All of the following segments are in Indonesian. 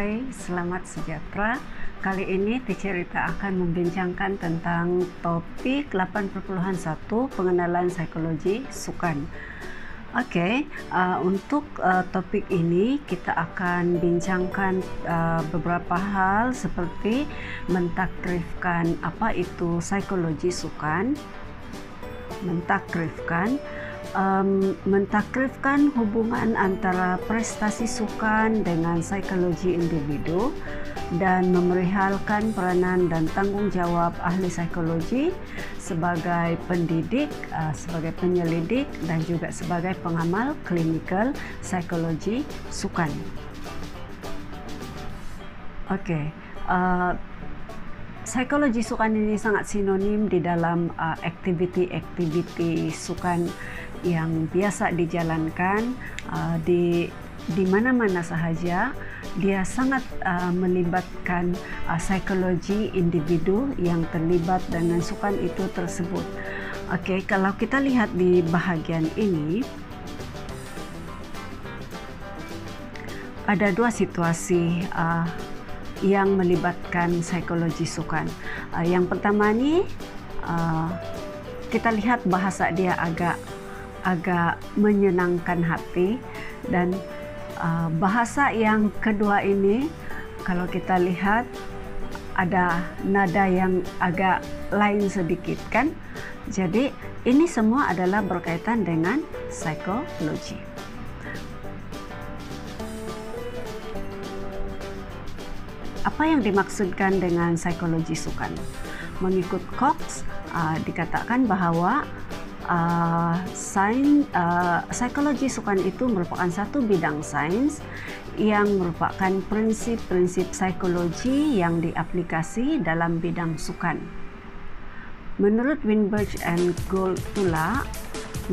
Hai, selamat sejahtera. Kali ini Teacher Rita akan membincangkan tentang topik 8.1 pengenalan psikologi sukan. Untuk topik ini kita akan bincangkan beberapa hal seperti mentakrifkan apa itu psikologi sukan, mentakrifkan hubungan antara prestasi sukan dengan psikologi individu, dan memerihalkan peranan dan tanggung jawab ahli psikologi sebagai pendidik, sebagai penyelidik, dan juga sebagai pengamal klinikal psikologi sukan. Psikologi sukan ini sangat sinonim di dalam aktiviti-aktiviti sukan yang biasa dijalankan di mana-mana sahaja. Dia sangat melibatkan psikologi individu yang terlibat dengan sukan itu tersebut. Kalau kita lihat di bahagian ini, ada dua situasi yang melibatkan psikologi sukan. Yang pertama ini kita lihat bahasa dia agak menyenangkan hati, dan bahasa yang kedua ini kalau kita lihat ada nada yang agak lain sedikit kan. Jadi ini semua adalah berkaitan dengan psikologi. Apa yang dimaksudkan dengan psikologi sukan? Mengikut Cox, dikatakan bahwa psikologi sukan itu merupakan satu bidang sains yang merupakan prinsip-prinsip psikologi yang diaplikasi dalam bidang sukan. Menurut Winberg and Gould pula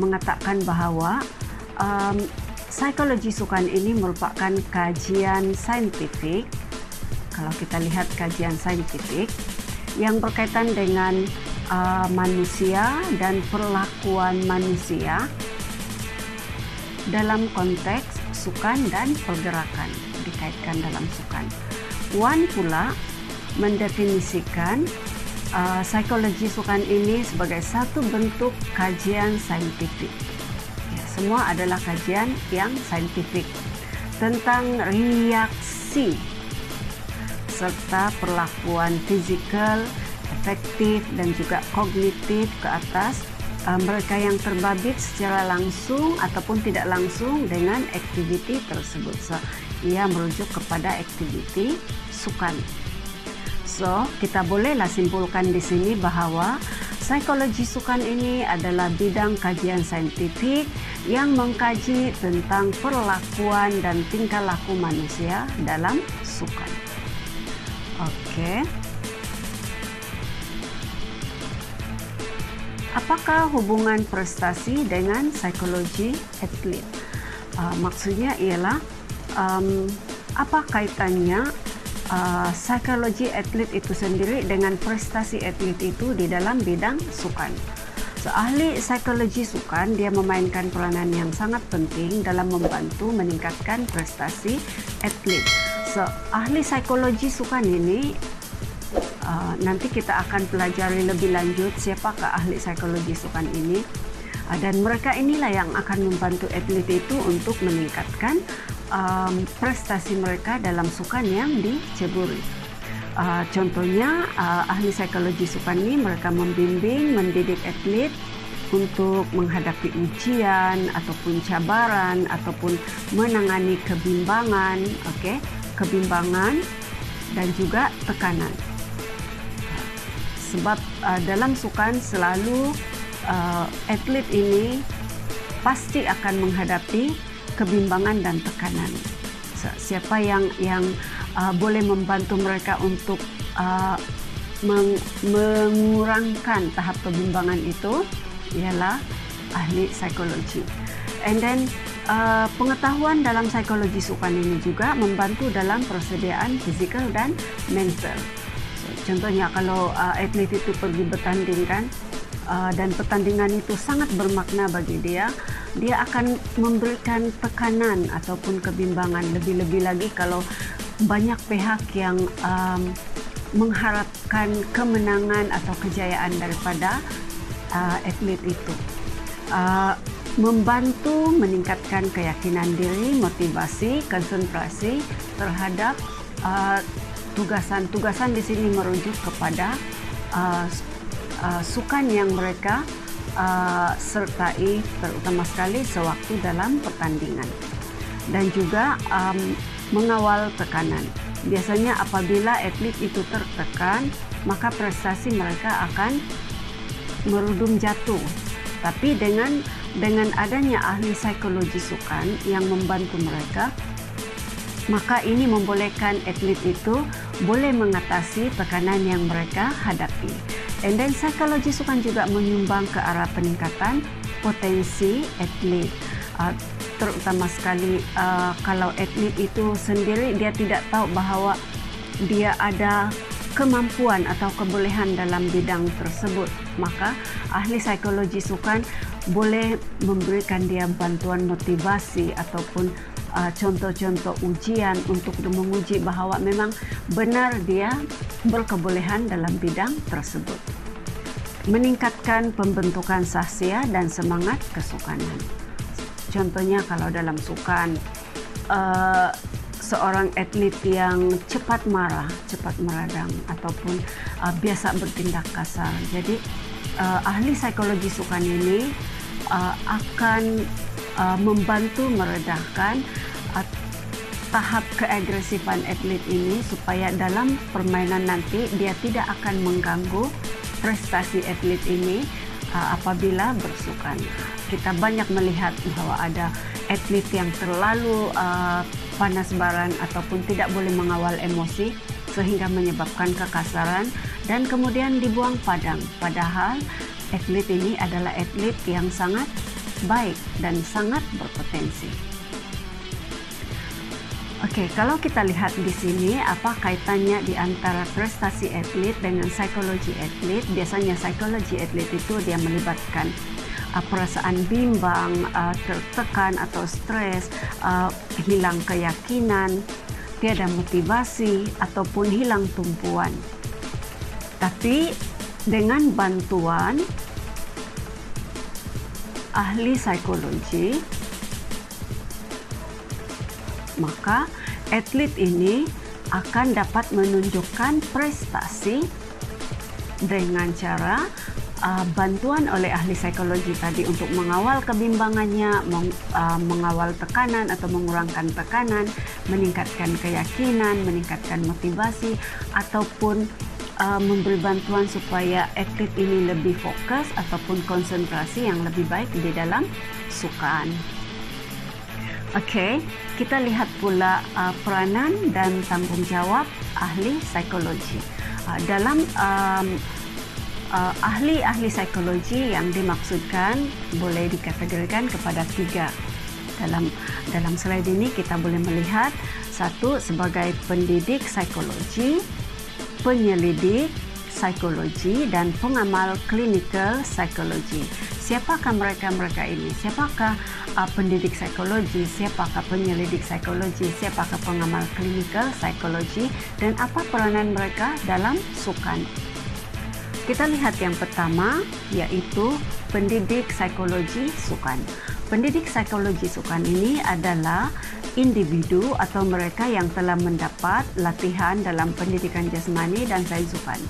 mengatakan bahwa psikologi sukan ini merupakan kajian saintifik. Kalau kita lihat kajian saintifik yang berkaitan dengan manusia dan perlakuan manusia dalam konteks sukan dan pergerakan dikaitkan dalam sukan. Wan pula mendefinisikan psikologi sukan ini sebagai satu bentuk kajian saintifik. Semua adalah kajian yang saintifik tentang reaksi serta perlakuan fisikal, efektif, dan juga kognitif ke atas mereka yang terbabit secara langsung ataupun tidak langsung dengan aktiviti tersebut. Ia merujuk kepada aktiviti sukan. Kita bolehlah simpulkan di sini bahwa psikologi sukan ini adalah bidang kajian saintifik yang mengkaji tentang perlakuan dan tingkah laku manusia dalam sukan. Apakah hubungan prestasi dengan psikologi atlet? Maksudnya ialah apa kaitannya psikologi atlet itu sendiri dengan prestasi atlet itu di dalam bidang sukan. Ahli psikologi sukan dia memainkan peranan yang sangat penting dalam membantu meningkatkan prestasi atlet. Ahli psikologi sukan ini nanti kita akan pelajari lebih lanjut siapakah ahli psikologi sukan ini, dan mereka inilah yang akan membantu atlet itu untuk meningkatkan prestasi mereka dalam sukan yang diceburi. Contohnya ahli psikologi sukan ini mereka membimbing, mendidik atlet untuk menghadapi ujian ataupun cabaran ataupun menangani kebimbangan, dan juga tekanan. Sebab dalam sukan selalu atlet ini pasti akan menghadapi kebimbangan dan tekanan. Siapa yang boleh membantu mereka untuk mengurangkan tahap kebimbangan itu ialah ahli psikologi. And then pengetahuan dalam psikologi sukan ini juga membantu dalam persediaan fisikal dan mental. Contohnya kalau atlet itu pergi bertanding dan pertandingan itu sangat bermakna bagi dia akan memberikan tekanan ataupun kebimbangan. Lebih-lebih lagi kalau banyak pihak yang mengharapkan kemenangan atau kejayaan daripada atlet itu. Membantu meningkatkan keyakinan diri, motivasi, konsentrasi terhadap tugasan-tugasan di sini merujuk kepada sukan yang mereka sertai, terutama sekali sewaktu dalam pertandingan, dan juga mengawal tekanan. Biasanya apabila atlet itu tertekan, maka prestasi mereka akan merudum jatuh. Tapi dengan adanya ahli psikologi sukan yang membantu mereka, maka ini membolehkan atlet itu boleh mengatasi tekanan yang mereka hadapi. And then psikologi sukan juga menyumbang ke arah peningkatan potensi atlet. Terutama sekali kalau atlet itu sendiri dia tidak tahu bahwa dia ada kemampuan atau kebolehan dalam bidang tersebut, maka ahli psikologi sukan boleh memberikan dia bantuan motivasi ataupun contoh-contoh ujian untuk menguji bahwa memang benar dia berkebolehan dalam bidang tersebut. Meningkatkan pembentukan sahsia dan semangat kesukanan. Contohnya kalau dalam sukan, seorang atlet yang cepat marah, cepat meradang, ataupun biasa bertindak kasar. Jadi ahli psikologi sukan ini akan membantu meredahkan tahap keagresifan atlet ini supaya dalam permainan nanti dia tidak akan mengganggu prestasi atlet ini apabila bersukan. Kita banyak melihat bahwa ada atlet yang terlalu panas baran ataupun tidak boleh mengawal emosi sehingga menyebabkan kekasaran dan kemudian dibuang padang. Padahal atlet ini adalah atlet yang sangat baik dan sangat berpotensi. Oke, kalau kita lihat di sini apa kaitannya di antara prestasi atlet dengan psikologi atlet? Biasanya psikologi atlet itu dia melibatkan perasaan bimbang, tertekan atau stres, hilang keyakinan, tiada motivasi ataupun hilang tumpuan. Tapi dengan bantuan ahli psikologi, maka atlet ini akan dapat menunjukkan prestasi dengan cara bantuan oleh ahli psikologi tadi untuk mengawal kebimbangannya, mengawal tekanan atau mengurangkan tekanan, meningkatkan keyakinan, meningkatkan motivasi, ataupun memberi bantuan supaya atlet ini lebih fokus ataupun konsentrasi yang lebih baik di dalam sukan. Oke, kita lihat pula peranan dan tanggung jawab ahli psikologi. Dalam ahli-ahli psikologi yang dimaksudkan boleh dikategorikan kepada 3. Dalam slide ini kita boleh melihat 1 sebagai pendidik psikologi, penyelidik psikologi, dan pengamal clinical psychology. Siapakah mereka ini? Siapakah pendidik psikologi? Siapakah penyelidik psikologi? Siapakah pengamal clinical psychology? Dan apa peranan mereka dalam sukan? Kita lihat yang pertama, yaitu pendidik psikologi sukan. Pendidik psikologi sukan ini adalah individu atau mereka yang telah mendapat latihan dalam pendidikan jasmani dan sains sukan.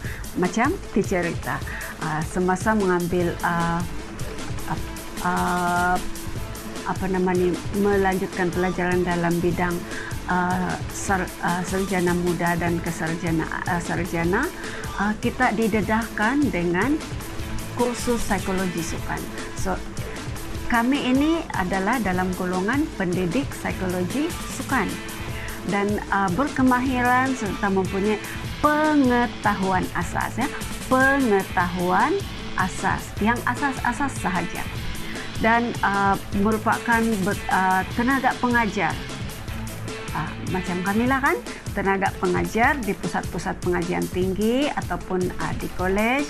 Macam dicerita, semasa mengambil melanjutkan pelajaran dalam bidang sarjana muda dan sarjana, kita didedahkan dengan kursus psikologi sukan. So, kami ini adalah dalam golongan pendidik psikologi sukan dan berkemahiran serta mempunyai pengetahuan asas, pengetahuan asas yang asas-asas sahaja, dan merupakan tenaga pengajar. Macam kamilah kan, tenaga pengajar di pusat-pusat pengajian tinggi ataupun di college.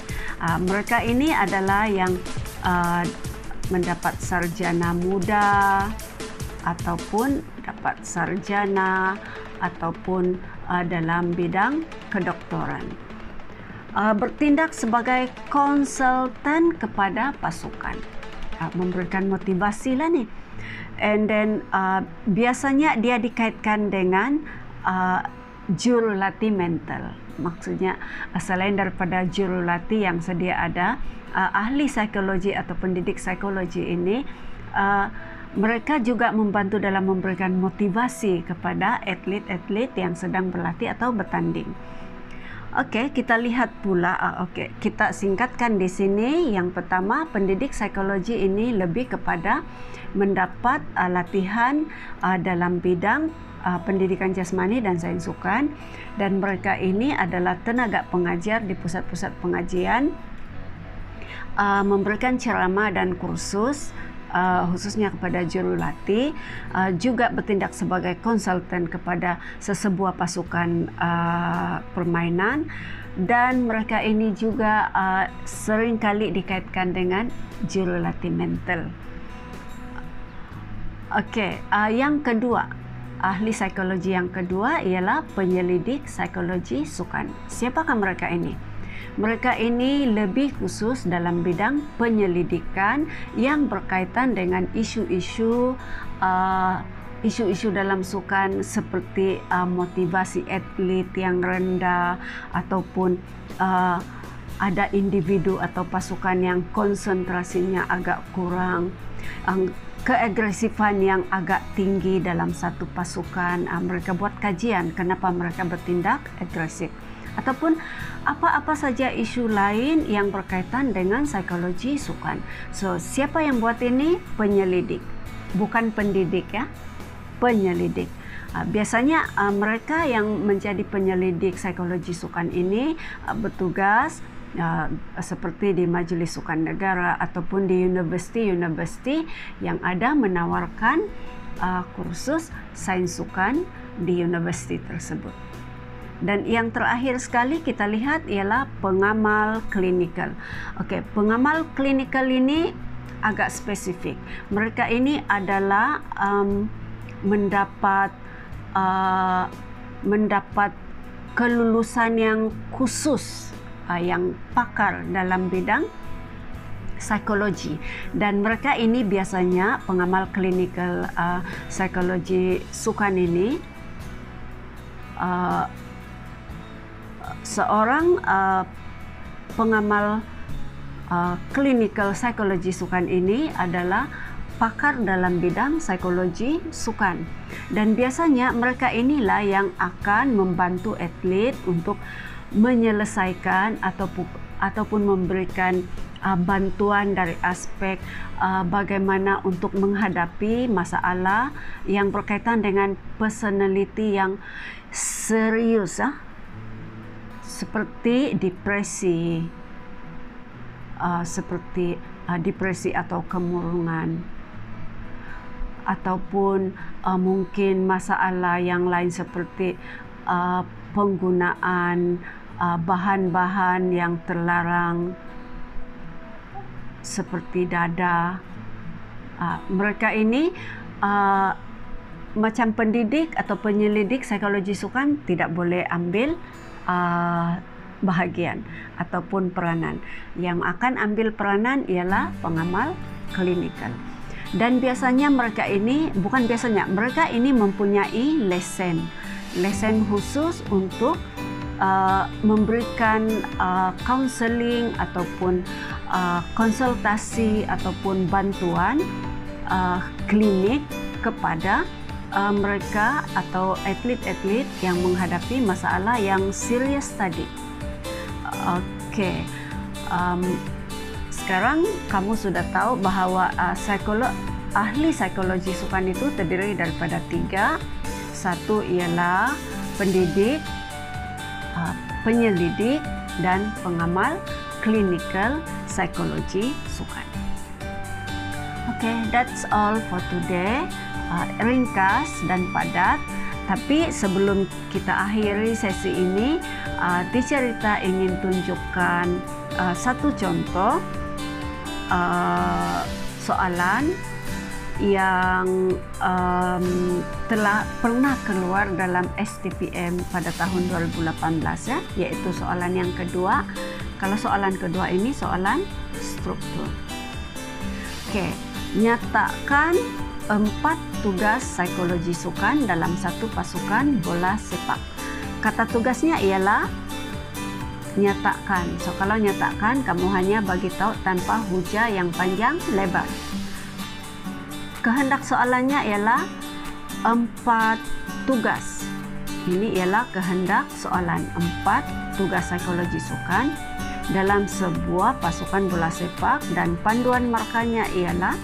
Mereka ini adalah yang mendapat sarjana muda ataupun dapat sarjana ataupun dalam bidang kedoktoran. Bertindak sebagai konsultan kepada pasukan, memberikan motivasi lah ni. And then biasanya dia dikaitkan dengan jurulatih mental. Maksudnya selain daripada jurulatih yang sedia ada, ahli psikologi atau pendidik psikologi ini mereka juga membantu dalam memberikan motivasi kepada atlet-atlet yang sedang berlatih atau bertanding. Okey, kita lihat pula. Okey, kita singkatkan di sini. Yang pertama, pendidik psikologi ini lebih kepada mendapat latihan dalam bidang pendidikan jasmani dan sains sukan, dan mereka ini adalah tenaga pengajar di pusat-pusat pengajian, memberikan ceramah dan kursus khususnya kepada jurulatih, juga bertindak sebagai konsultan kepada sesebuah pasukan permainan, dan mereka ini juga seringkali dikaitkan dengan jurulatih mental. Okey, yang kedua, ahli psikologi yang kedua ialah penyelidik psikologi sukan. Siapakah mereka ini? Mereka ini lebih khusus dalam bidang penyelidikan yang berkaitan dengan isu-isu dalam sukan seperti motivasi atlet yang rendah, ataupun ada individu atau pasukan yang konsentrasinya agak kurang, keagresifan yang agak tinggi dalam satu pasukan. Mereka buat kajian kenapa mereka bertindak agresif, ataupun apa-apa saja isu lain yang berkaitan dengan psikologi sukan. So, siapa yang buat ini? Penyelidik, bukan pendidik ya, penyelidik. Biasanya mereka yang menjadi penyelidik psikologi sukan ini bertugas seperti di Majelis Sukan Negara ataupun di universiti-universiti yang ada menawarkan kursus sains sukan di universiti tersebut. Dan yang terakhir sekali kita lihat ialah pengamal klinikal. Okey, pengamal klinikal ini agak spesifik. Mereka ini adalah mendapat kelulusan yang khusus, yang pakar dalam bidang psikologi, dan mereka ini biasanya pengamal klinikal psikologi sukan ini seorang pengamal klinikal psikologi sukan ini adalah pakar dalam bidang psikologi sukan, dan biasanya mereka inilah yang akan membantu atlet untuk menyelesaikan ataupun memberikan bantuan dari aspek bagaimana untuk menghadapi masalah yang berkaitan dengan personality yang serius, seperti depresi, depresi atau kemurungan, ataupun mungkin masalah yang lain seperti penggunaan bahan-bahan yang terlarang seperti dada. Mereka ini macam pendidik atau penyelidik psikologi sukan tidak boleh ambil bahagian ataupun peranan. Yang akan ambil peranan ialah pengamal klinikal. Dan biasanya mereka ini mempunyai lesen khusus untuk memberikan counseling ataupun konsultasi ataupun bantuan klinik kepada mereka atau atlet-atlet yang menghadapi masalah yang serius tadi. Okey, sekarang kamu sudah tahu bahawa ahli psikologi sukan itu terdiri daripada 3. Satu ialah pendidik, penyelidik, dan pengamal klinikal psikologi sukan. Okay, that's all for today. Ringkas dan padat. Tapi sebelum kita akhiri sesi ini, Teacher Rita ingin tunjukkan satu contoh soalan yang telah pernah keluar dalam STPM pada tahun 2018 ya, yaitu soalan yang kedua. Kalau soalan kedua ini soalan struktur. Oke, nyatakan 4 tugas psikologi sukan dalam satu pasukan bola sepak. Kata tugasnya ialah nyatakan. So kalau nyatakan, kamu hanya bagi tahu tanpa hujah yang panjang lebar. Kehendak soalannya ialah 4 tugas. Ini ialah kehendak soalan, 4 tugas psikologi sukan dalam sebuah pasukan bola sepak, dan panduan markanya ialah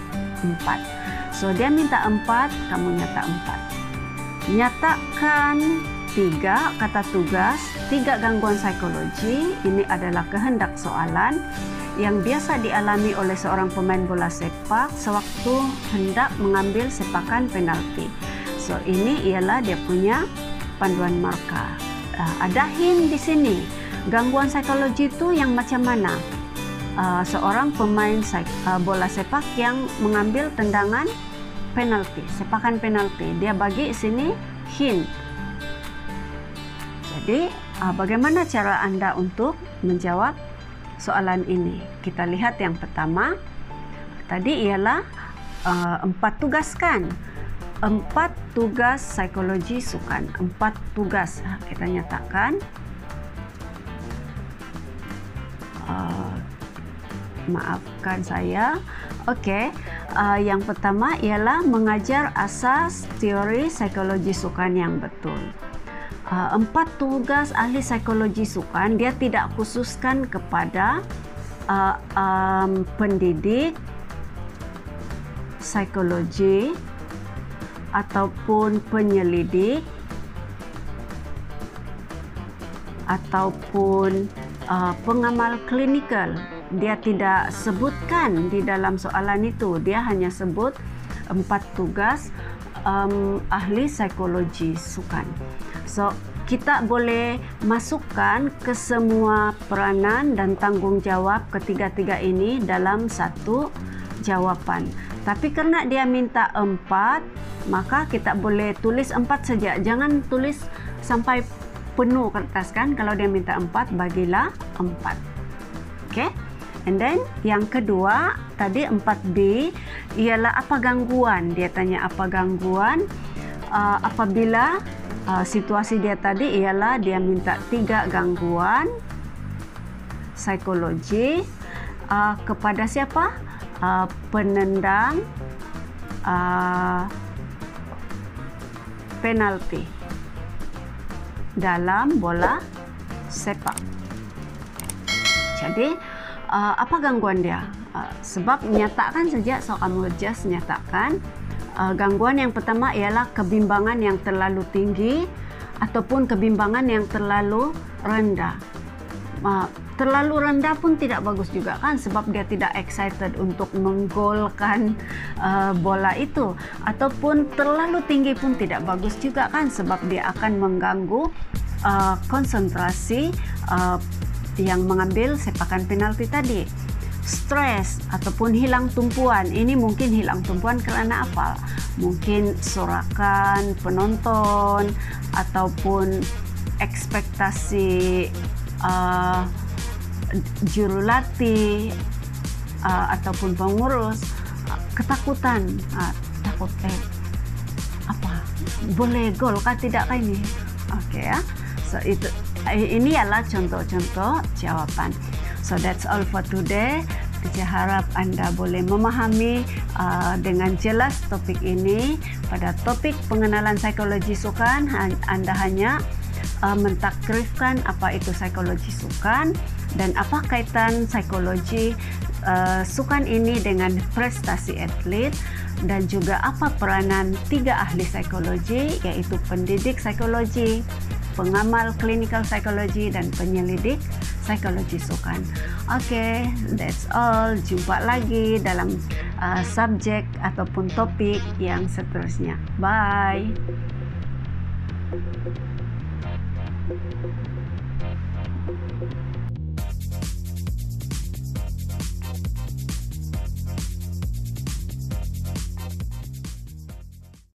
4. So dia minta 4, kamu nyata 4. Nyatakan 3 kata tugas, 3 gangguan psikologi. Ini adalah kehendak soalan yang biasa dialami oleh seorang pemain bola sepak sewaktu hendak mengambil sepakan penalti. So ini ialah dia punya panduan marka. Ada hint di sini. Gangguan psikologi itu yang macam mana? Seorang pemain bola sepak yang mengambil tendangan penalti, sepakan penalti. Dia bagi sini hint. Jadi, bagaimana cara Anda untuk menjawab soalan ini? Kita lihat yang pertama. Tadi ialah 4 tugas kan? 4 tugas psikologi sukan. 4 tugas. Kita nyatakan. Maafkan saya. Okey, yang pertama ialah mengajar asas teori psikologi sukan yang betul. 4 tugas ahli psikologi sukan, dia tidak khususkan kepada pendidik psikologi ataupun penyelidik ataupun pengamal klinikal. Dia tidak sebutkan di dalam soalan itu. Dia hanya sebut 4 tugas ahli psikologi sukan. So, kita boleh masukkan ke semua peranan dan tanggungjawab ketiga-tiga ini dalam satu jawapan. Tapi karena dia minta 4, maka kita boleh tulis 4 saja. Jangan tulis sampai penuh kertas kan. Kalau dia minta 4, bagilah 4. Okay? And then yang kedua, tadi 4B ialah apa gangguan. Dia tanya apa gangguan. Apabila situasi dia tadi ialah dia minta 3 gangguan psikologi kepada siapa? Penendang penalti dalam bola sepak. Jadi apa gangguan dia? Sebab nyatakan saja, so kamu just nyatakan. Gangguan yang pertama ialah kebimbangan yang terlalu tinggi ataupun kebimbangan yang terlalu rendah. Terlalu rendah pun tidak bagus juga kan, sebab dia tidak excited untuk menggolkan bola itu. Ataupun terlalu tinggi pun tidak bagus juga kan, sebab dia akan mengganggu konsentrasi yang mengambil sepakan penalti tadi. Stres ataupun hilang tumpuan. Ini mungkin hilang tumpuan kerana apa? Mungkin sorakan penonton ataupun ekspektasi jurulatih ataupun pengurus, ketakutan, takut apa? Boleh gol kah tidak kah ini? Okey ya. So ini adalah contoh-contoh jawapan. So that's all for today. Saya harap Anda boleh memahami dengan jelas topik ini. Pada topik pengenalan psikologi sukan, Anda hanya mentakrifkan apa itu psikologi sukan dan apa kaitan psikologi sukan ini dengan prestasi atlet, dan juga apa peranan 3 ahli psikologi, yaitu pendidik psikologi, pengamal klinikal psikologi, dan penyelidik psikologi sukan. Oke, that's all. Jumpa lagi dalam subjek ataupun topik yang seterusnya. Bye.